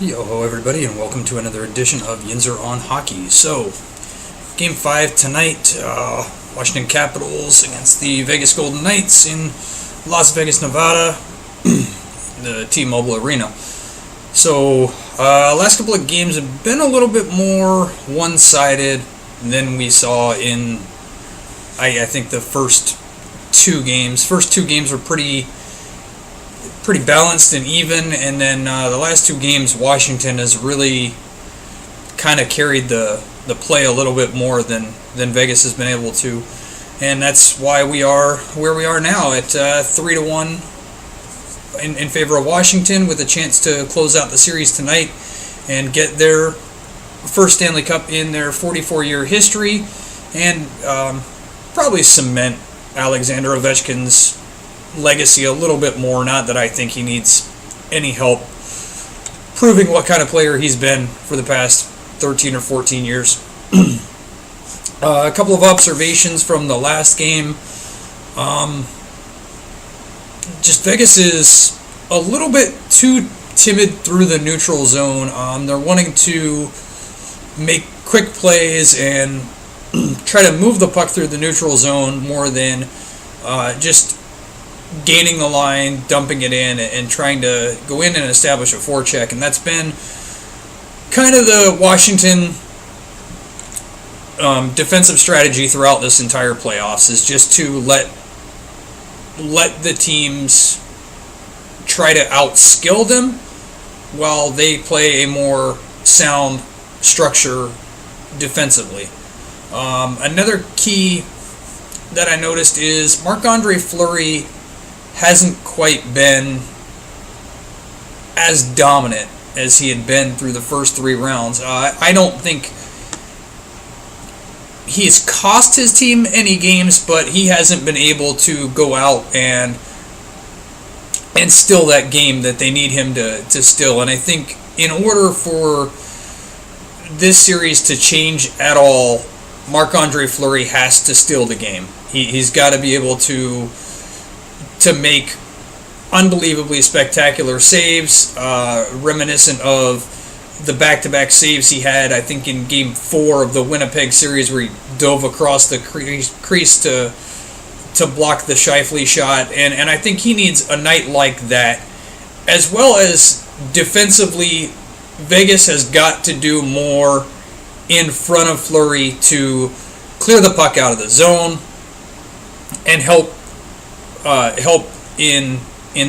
Yo everybody, and welcome to another edition of Yinzer on Hockey. So, Game 5 tonight, Washington Capitals against the Vegas Golden Knights in Las Vegas, Nevada, the T-Mobile Arena. So, last couple of games have been a little bit more one-sided than we saw in, I think, the first two games. First two games were pretty balanced and even, and then the last two games Washington has really kind of carried the play a little bit more than Vegas has been able to, and that's why we are where we are now at 3-1 in favor of Washington, with a chance to close out the series tonight and get their first Stanley Cup in their 44-year history, and probably cement Alexander Ovechkin's legacy a little bit more. Not that I think he needs any help proving what kind of player he's been for the past 13 or 14 years. A couple of observations from the last game. Just Vegas is a little bit too timid through the neutral zone. They're wanting to make quick plays and try to move the puck through the neutral zone more than just gaining the line, dumping it in, and trying to go in and establish a forecheck. And that's been kind of the Washington defensive strategy throughout this entire playoffs, is just to let the teams try to outskill them while they play a more sound structure defensively. Another key that I noticed is Marc-Andre Fleury hasn't quite been as dominant as he had been through the first three rounds. I don't think he's cost his team any games, but he hasn't been able to go out and still that game that they need him to still. And I think in order for this series to change at all, Marc-Andre Fleury has to steal the game. He's got to be able to make unbelievably spectacular saves, reminiscent of the back-to-back saves he had, I think, in Game 4 of the Winnipeg series, where he dove across the crease to block the Scheifele shot. And I think he needs a night like that. As well as defensively, Vegas has got to do more in front of Fleury to clear the puck out of the zone and help in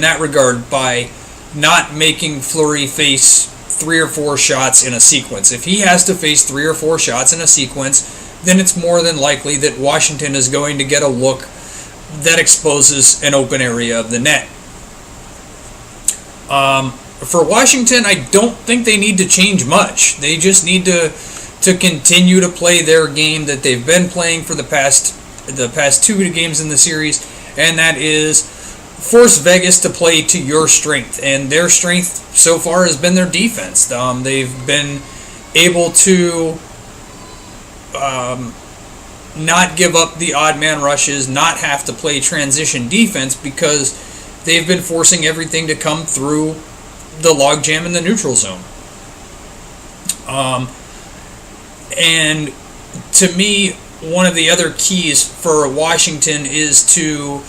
that regard by not making Fleury face 3 or 4 shots in a sequence. If he has to face 3 or 4 shots in a sequence, then it's more than likely that Washington is going to get a look that exposes an open area of the net. For Washington, I don't think they need to change much. They just need to continue to play their game that they've been playing for the past 2 games in the series, and that is force Vegas to play to your strength. And their strength so far has been their defense. They've been able to not give up the odd man rushes, not have to play transition defense, because they've been forcing everything to come through the logjam in the neutral zone. And to me, one of the other keys for Washington is to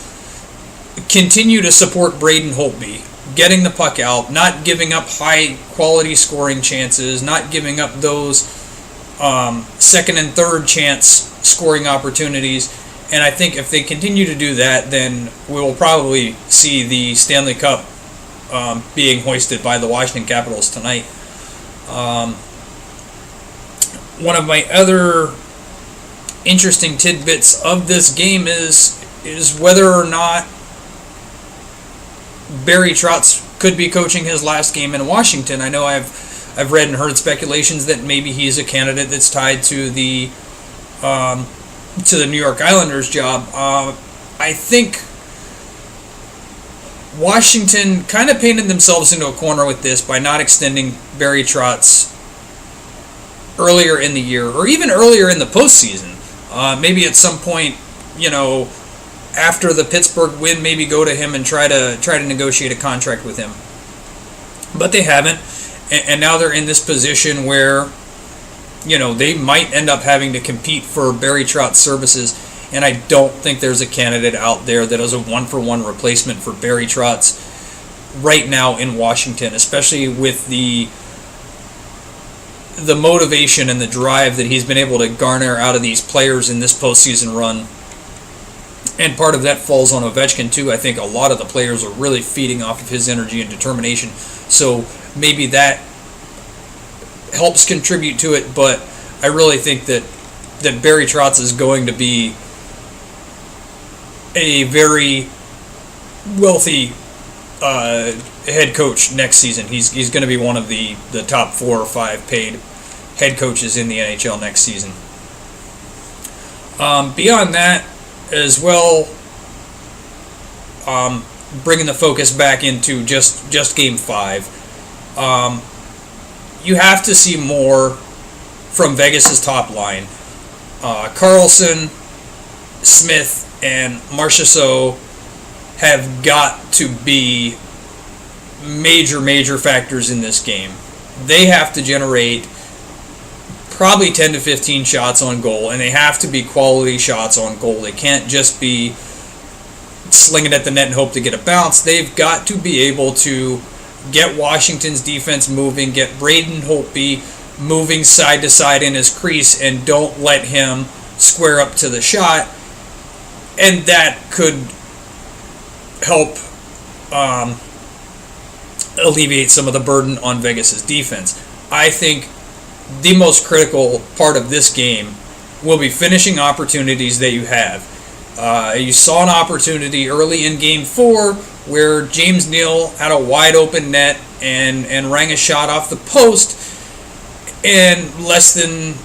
continue to support Braden Holtby, getting the puck out, not giving up high-quality scoring chances, not giving up those second and third chance scoring opportunities. And I think if they continue to do that, then we will probably see the Stanley Cup being hoisted by the Washington Capitals tonight. One of my other interesting tidbits of this game is whether or not Barry Trotz could be coaching his last game in Washington. I know I've read and heard speculations that maybe he's a candidate that's tied to the New York Islanders job. I think Washington kind of painted themselves into a corner with this by not extending Barry Trotz earlier in the year, or even earlier in the postseason. Maybe at some point, after the Pittsburgh win, maybe go to him and try to negotiate a contract with him. But they haven't, and now they're in this position where, they might end up having to compete for Barry Trotz's services, and I don't think there's a candidate out there that is a one-for-one replacement for Barry Trotz right now in Washington, especially with the motivation and the drive that he's been able to garner out of these players in this postseason run. And part of that falls on Ovechkin too. I think a lot of the players are really feeding off of his energy and determination. So maybe that helps contribute to it, but I really think that Barry Trotz is going to be a very wealthy head coach next season. He's going to be one of the top 4 or 5 paid head coaches in the NHL next season. Beyond that, as well, bringing the focus back into just Game 5, you have to see more from Vegas's top line. Carlson, Smith, and Marchessault have got to be major factors in this game. They have to generate probably 10 to 15 shots on goal, and they have to be quality shots on goal. They can't just be slinging at the net and hope to get a bounce. They've got to be able to get Washington's defense moving, get Braden Holtby moving side to side in his crease, and don't let him square up to the shot. And that could help alleviate some of the burden on Vegas's defense. I think the most critical part of this game will be finishing opportunities that you have. You saw an opportunity early in Game 4 where James Neal had a wide open net and rang a shot off the post, and less than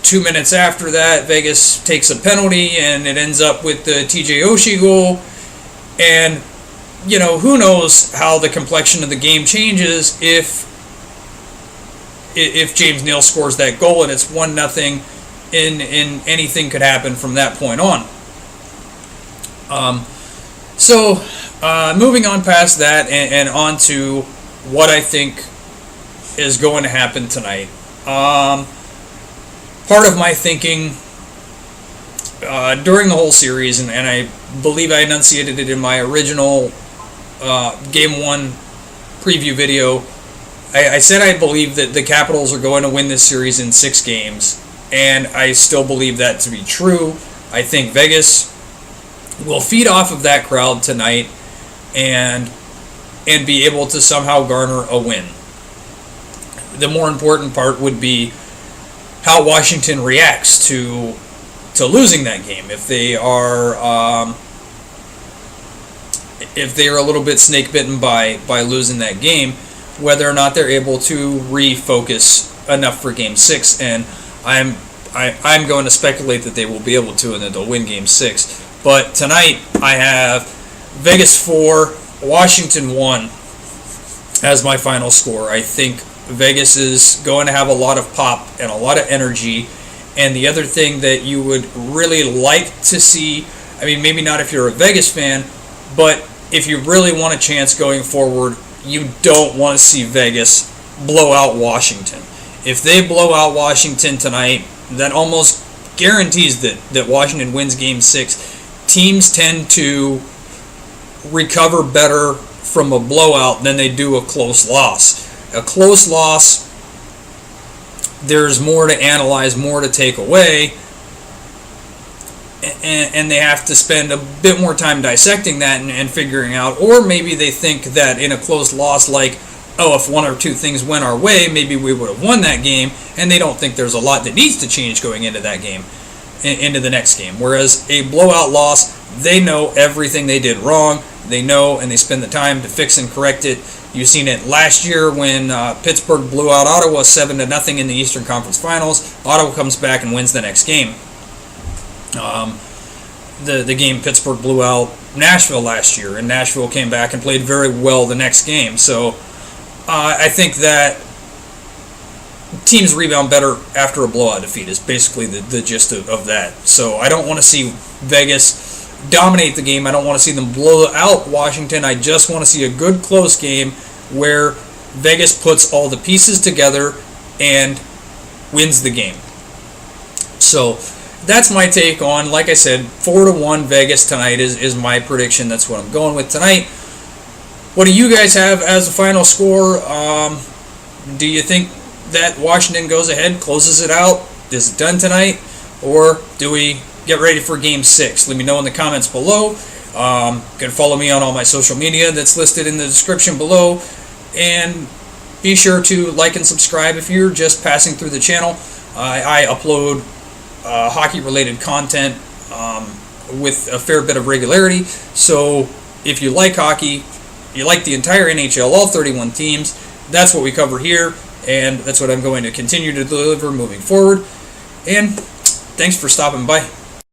2 minutes after that, Vegas takes a penalty and it ends up with the TJ Oshie goal. And who knows how the complexion of the game changes if James Neal scores that goal and it's 1-0, in anything could happen from that point on. Moving on past that and on to what I think is going to happen tonight. Part of my thinking during the whole series, and I believe I enunciated it in my original Game 1 preview video, I said I believe that the Capitals are going to win this series in 6 games, and I still believe that to be true. I think Vegas will feed off of that crowd tonight and be able to somehow garner a win. The more important part would be how Washington reacts to losing that game. If they are a little bit snake bitten by losing that game, whether or not they're able to refocus enough for Game 6, and I'm going to speculate that they will be able to, and that they'll win Game 6. But tonight I have Vegas 4, Washington 1 as my final score. I think Vegas is going to have a lot of pop and a lot of energy. And the other thing that you would really like to see, I mean, maybe not if you're a Vegas fan, but if you really want a chance going forward, you don't want to see Vegas blow out Washington. If they blow out Washington tonight, that almost guarantees that Washington wins Game 6. Teams tend to recover better from a blowout than they do a close loss. A close loss, there's more to analyze, more to take away, and they have to spend a bit more time dissecting that and figuring out, or maybe they think that in a close loss, like, if 1 or 2 things went our way, maybe we would have won that game, and they don't think there's a lot that needs to change going into that game, into the next game. Whereas a blowout loss, they know everything they did wrong, they know, and they spend the time to fix and correct it. You've seen it last year when Pittsburgh blew out Ottawa 7-0 in the Eastern Conference Finals. Ottawa comes back and wins the next game. The game Pittsburgh blew out Nashville last year, and Nashville came back and played very well the next game. So I think that teams rebound better after a blowout defeat is basically the gist of that. So I don't want to see Vegas dominate the game. I don't want to see them blow out Washington. I just want to see a good close game where Vegas puts all the pieces together and wins the game. So that's my take on, like I said, 4-1 Vegas tonight is my prediction. That's what I'm going with tonight. What do you guys have as a final score? Do you think that Washington goes ahead, closes it out? Is it done tonight? Or do we get ready for Game 6? Let me know in the comments below. You can follow me on all my social media that's listed in the description below. And be sure to like and subscribe if you're just passing through the channel. I upload hockey-related content with a fair bit of regularity. So if you like hockey, you like the entire NHL, all 31 teams, that's what we cover here, and that's what I'm going to continue to deliver moving forward. And thanks for stopping by.